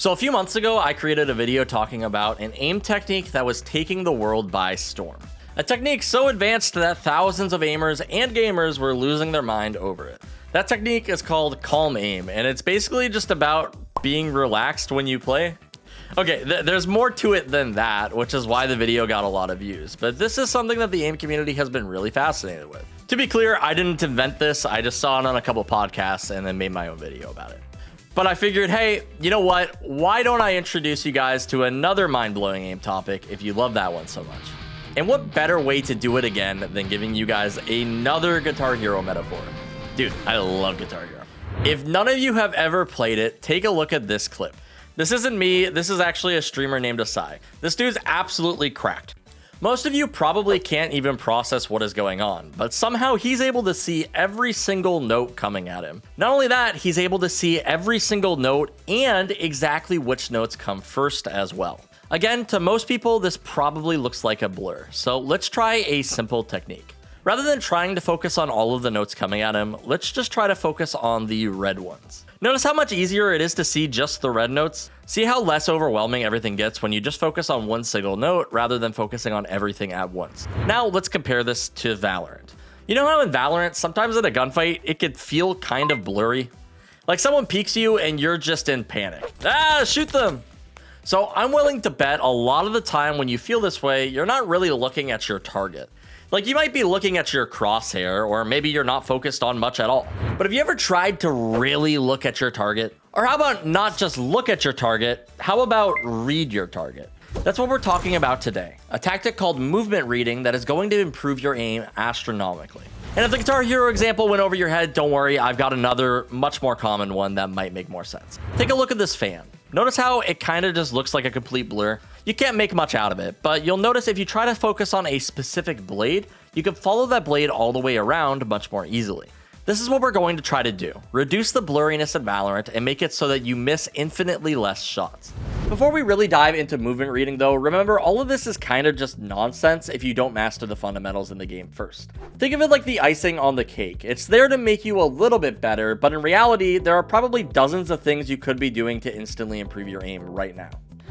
So a few months ago, I created a video talking about an aim technique that was taking the world by storm. A technique so advanced that thousands of aimers and gamers were losing their mind over it. That technique is called calm aim, and it's basically just about being relaxed when you play. Okay, there's more to it than that, which is why the video got a lot of views, but this is something that the aim community has been really fascinated with. To be clear, I didn't invent this, I just saw it on a couple podcasts and then made my own video about it. But I figured, hey, you know what? Why don't I introduce you guys to another mind-blowing aim topic if you love that one so much? And what better way to do it again than giving you guys another Guitar Hero metaphor? Dude, I love Guitar Hero. If none of you have ever played it, take a look at this clip. This isn't me, this is actually a streamer named Asai. This dude's absolutely cracked. Most of you probably can't even process what is going on, but somehow he's able to see every single note coming at him. Not only that, he's able to see every single note and exactly which notes come first as well. Again, to most people, this probably looks like a blur, so let's try a simple technique. Rather than trying to focus on all of the notes coming at him, let's just try to focus on the red ones. Notice how much easier it is to see just the red notes? See how less overwhelming everything gets when you just focus on one single note rather than focusing on everything at once. Now let's compare this to Valorant. You know how in Valorant, sometimes in a gunfight, it could feel kind of blurry? Like someone peeks you and you're just in panic. Ah, shoot them! So I'm willing to bet a lot of the time when you feel this way, you're not really looking at your target. Like you might be looking at your crosshair, or maybe you're not focused on much at all. But have you ever tried to really look at your target? Or how about not just look at your target, how about read your target? That's what we're talking about today. A tactic called movement reading that is going to improve your aim astronomically. And if the Guitar Hero example went over your head, don't worry, I've got another much more common one that might make more sense. Take a look at this fan. Notice how it kind of just looks like a complete blur? You can't make much out of it, but you'll notice if you try to focus on a specific blade, you can follow that blade all the way around much more easily. This is what we're going to try to do. Reduce the blurriness in Valorant and make it so that you miss infinitely less shots. Before we really dive into movement reading though, remember all of this is kind of just nonsense if you don't master the fundamentals in the game first. Think of it like the icing on the cake. It's there to make you a little bit better, but in reality, there are probably dozens of things you could be doing to instantly improve your aim right now.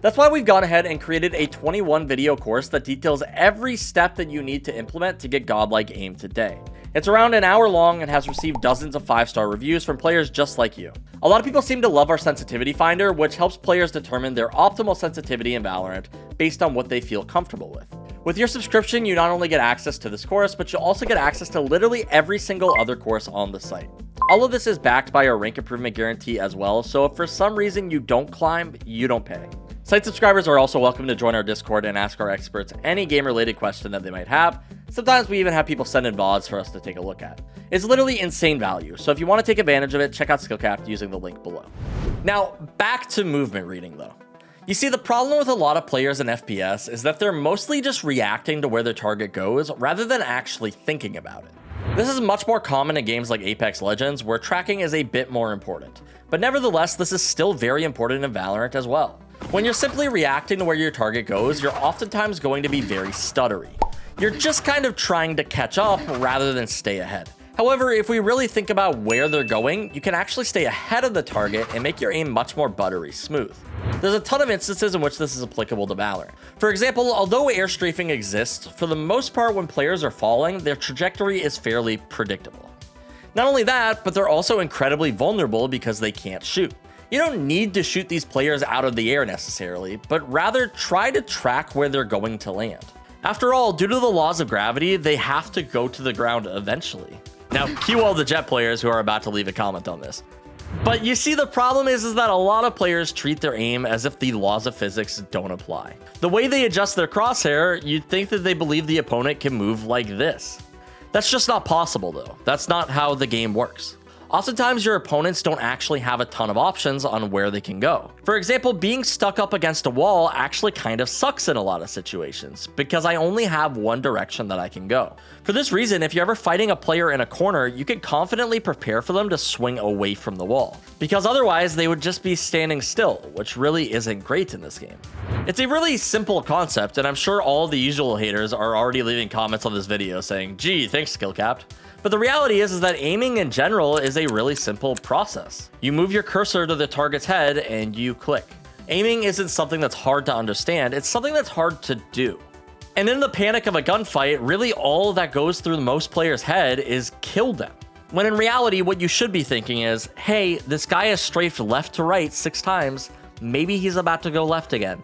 That's why we've gone ahead and created a 21 video course that details every step that you need to implement to get godlike aim today. It's around an hour long and has received dozens of 5-star reviews from players just like you. A lot of people seem to love our sensitivity finder, which helps players determine their optimal sensitivity in Valorant based on what they feel comfortable with. With your subscription, you not only get access to this course, but you'll also get access to literally every single other course on the site. All of this is backed by our rank improvement guarantee as well, so if for some reason you don't climb, you don't pay. Site subscribers are also welcome to join our Discord and ask our experts any game-related question that they might have. Sometimes we even have people send in VODs for us to take a look at. It's literally insane value, so if you want to take advantage of it, check out SkillCapped using the link below. Now, back to movement reading though. You see, the problem with a lot of players in FPS is that they're mostly just reacting to where their target goes rather than actually thinking about it. This is much more common in games like Apex Legends, where tracking is a bit more important. But nevertheless, this is still very important in Valorant as well. When you're simply reacting to where your target goes, you're oftentimes going to be very stuttery. You're just kind of trying to catch up rather than stay ahead. However, if we really think about where they're going, you can actually stay ahead of the target and make your aim much more buttery smooth. There's a ton of instances in which this is applicable to Valorant. For example, although air strafing exists, for the most part when players are falling, their trajectory is fairly predictable. Not only that, but they're also incredibly vulnerable because they can't shoot. You don't need to shoot these players out of the air necessarily, but rather try to track where they're going to land. After all, due to the laws of gravity, they have to go to the ground eventually. Now, cue all the Jet players who are about to leave a comment on this. But you see, the problem is that a lot of players treat their aim as if the laws of physics don't apply. The way they adjust their crosshair, you'd think that they believe the opponent can move like this. That's just not possible though. That's not how the game works. Oftentimes, your opponents don't actually have a ton of options on where they can go. For example, being stuck up against a wall actually kind of sucks in a lot of situations, because I only have one direction that I can go. For this reason, if you're ever fighting a player in a corner, you can confidently prepare for them to swing away from the wall, because otherwise they would just be standing still, which really isn't great in this game. It's a really simple concept, and I'm sure all the usual haters are already leaving comments on this video saying, "Gee, thanks SkillCapped." But the reality is that aiming in general is a really simple process. You move your cursor to the target's head and you click. Aiming isn't something that's hard to understand, it's something that's hard to do. And in the panic of a gunfight, really all that goes through most players' head is kill them. When in reality, what you should be thinking is, hey, this guy has strafed left to right 6 times, maybe he's about to go left again.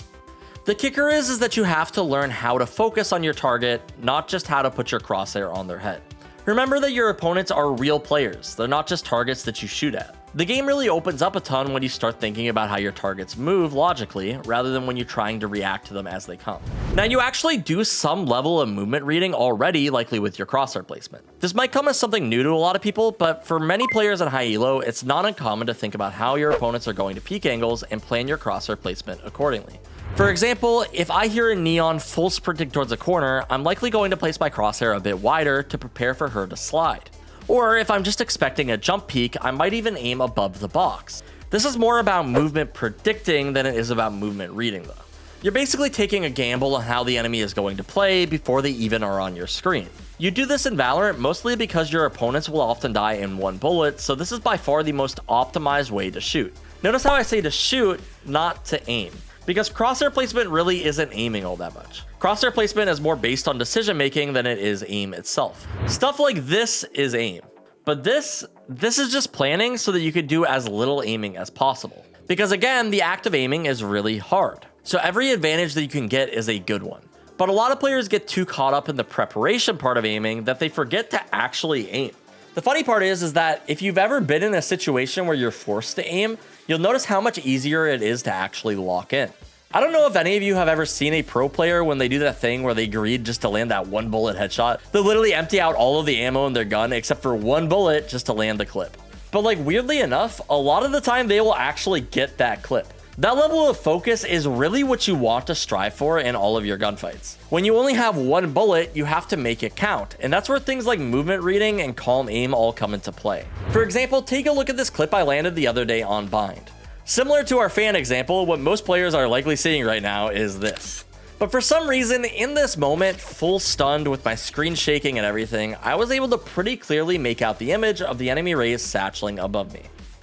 The kicker is that you have to learn how to focus on your target, not just how to put your crosshair on their head. Remember that your opponents are real players, they're not just targets that you shoot at. The game really opens up a ton when you start thinking about how your targets move logically, rather than when you're trying to react to them as they come. Now, you actually do some level of movement reading already, likely with your crosshair placement. This might come as something new to a lot of people, but for many players in high elo, it's not uncommon to think about how your opponents are going to peek angles and plan your crosshair placement accordingly. For example, if I hear a Neon full sprinting towards a corner, I'm likely going to place my crosshair a bit wider to prepare for her to slide. Or if I'm just expecting a jump peek, I might even aim above the box. This is more about movement predicting than it is about movement reading though. You're basically taking a gamble on how the enemy is going to play before they even are on your screen. You do this in Valorant mostly because your opponents will often die in 1 bullet, so this is by far the most optimized way to shoot. Notice how I say to shoot, not to aim, because crosshair placement really isn't aiming all that much. Crosshair placement is more based on decision making than it is aim itself. Stuff like this is aim, but this is just planning so that you could do as little aiming as possible. Because again, the act of aiming is really hard. So every advantage that you can get is a good one. But a lot of players get too caught up in the preparation part of aiming that they forget to actually aim. The funny part is that if you've ever been in a situation where you're forced to aim, you'll notice how much easier it is to actually lock in. I don't know if any of you have ever seen a pro player when they do that thing where they agreed just to land that 1 bullet headshot. They'll literally empty out all of the ammo in their gun except for 1 bullet just to land the clip. But like weirdly enough, a lot of the time they will actually get that clip. That level of focus is really what you want to strive for in all of your gunfights. When you only have 1 bullet, you have to make it count, and that's where things like movement reading and calm aim all come into play. For example, take a look at this clip I landed the other day on Bind. Similar to our fan example, what most players are likely seeing right now is this. But for some reason, in this moment, full stunned with my screen shaking and everything, I was able to pretty clearly make out the image of the enemy raise satcheling above me.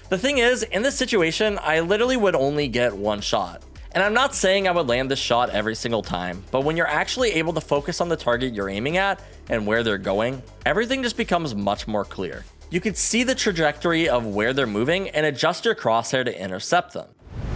The thing is, in this situation, I literally would only get 1 shot. And I'm not saying I would land this shot every single time, but when you're actually able to focus on the target you're aiming at and where they're going, everything just becomes much more clear. You can see the trajectory of where they're moving and adjust your crosshair to intercept them.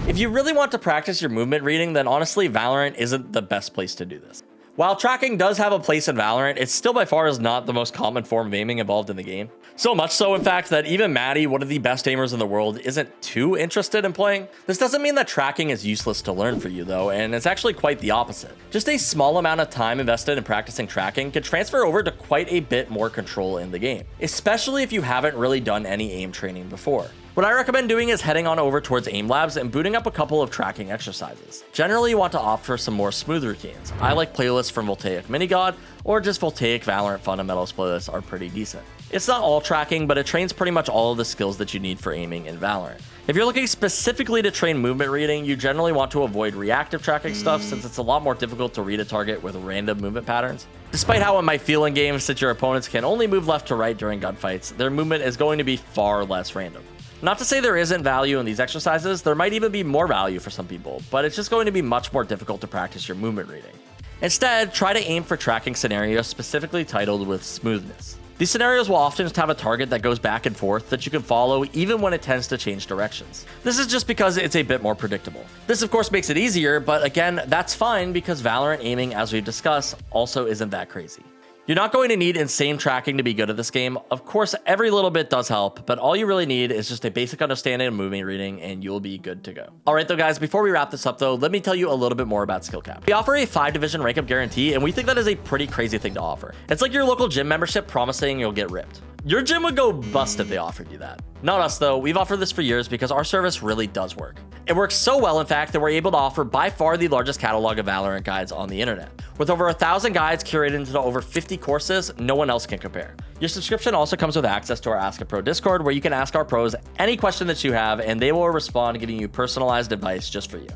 If you really want to practice your movement reading, then honestly, Valorant isn't the best place to do this. While tracking does have a place in Valorant, it still by far is not the most common form of aiming involved in the game. So much so, in fact, that even Matty, one of the best aimers in the world, isn't too interested in playing. This doesn't mean that tracking is useless to learn for you though, and it's actually quite the opposite. Just a small amount of time invested in practicing tracking can transfer over to quite a bit more control in the game, especially if you haven't really done any aim training before. What I recommend doing is heading on over towards Aim Labs and booting up a couple of tracking exercises. Generally, you want to opt for some more smooth routines. I like playlists from Voltaic Minigod, or just Voltaic Valorant fundamentals playlists are pretty decent. It's not all tracking, but it trains pretty much all of the skills that you need for aiming in Valorant. If you're looking specifically to train movement reading, you generally want to avoid reactive tracking stuff since it's a lot more difficult to read a target with random movement patterns. Despite how it might feel in games since your opponents can only move left to right during gunfights, their movement is going to be far less random. Not to say there isn't value in these exercises, there might even be more value for some people, but it's just going to be much more difficult to practice your movement reading. Instead, try to aim for tracking scenarios specifically titled with smoothness. These scenarios will often just have a target that goes back and forth that you can follow even when it tends to change directions. This is just because it's a bit more predictable. This of course makes it easier, but again, that's fine because Valorant aiming, as we've discussed, also isn't that crazy. You're not going to need insane tracking to be good at this game. Of course, every little bit does help, but all you really need is just a basic understanding of movement reading and you'll be good to go. All right though guys, before we wrap this up though, let me tell you a little bit more about SkillCapped. We offer a 5-division rank up guarantee and we think that is a pretty crazy thing to offer. It's like your local gym membership promising you'll get ripped. Your gym would go bust if they offered you that. Not us though, we've offered this for years because our service really does work. It works so well in fact that we're able to offer by far the largest catalog of Valorant guides on the internet. With over 1,000 guides curated into over 50 courses, no one else can compare. Your subscription also comes with access to our Ask a Pro Discord where you can ask our pros any question that you have and they will respond giving you personalized advice just for you.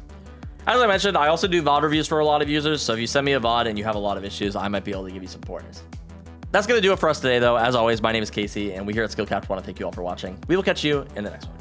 As I mentioned, I also do VOD reviews for a lot of users, so if you send me a VOD and you have a lot of issues, I might be able to give you some pointers. That's going to do it for us today though. As always, my name is Casey and we here at SkillCapped want to thank you all for watching. We will catch you in the next one.